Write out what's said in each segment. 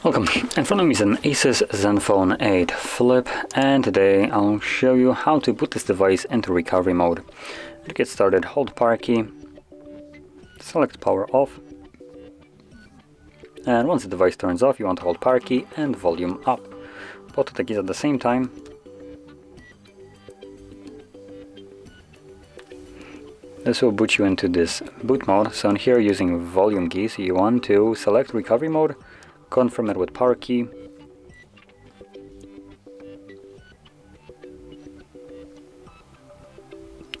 Welcome, in front of me is an ASUS ZenFone 8 Flip, and today I'll show you how to put this device into recovery mode. To get started, hold power key, select power off, and once the device turns off you want to hold power key and volume up. Both of the keys at the same time. This will boot you into this boot mode. So in here, using volume keys, you want to select recovery mode, confirm it with power key,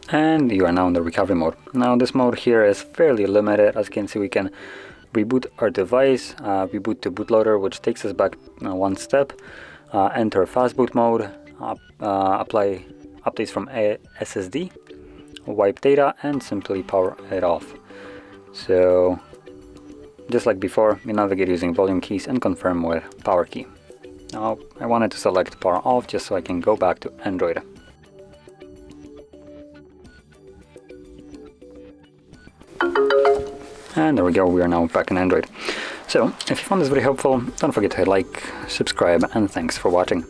and you are now in the recovery mode. Now this mode here is fairly limited. As you can see, we can reboot our device, reboot to bootloader, which takes us back one step, enter fast boot mode, apply updates from SSD, wipe data, and simply power it off. So just like before, we navigate using volume keys and confirm with power key. Now I wanted to select power off just so I can go back to Android. And there we go, we are now back in Android. So if you found this video helpful, don't forget to hit like, subscribe, and thanks for watching.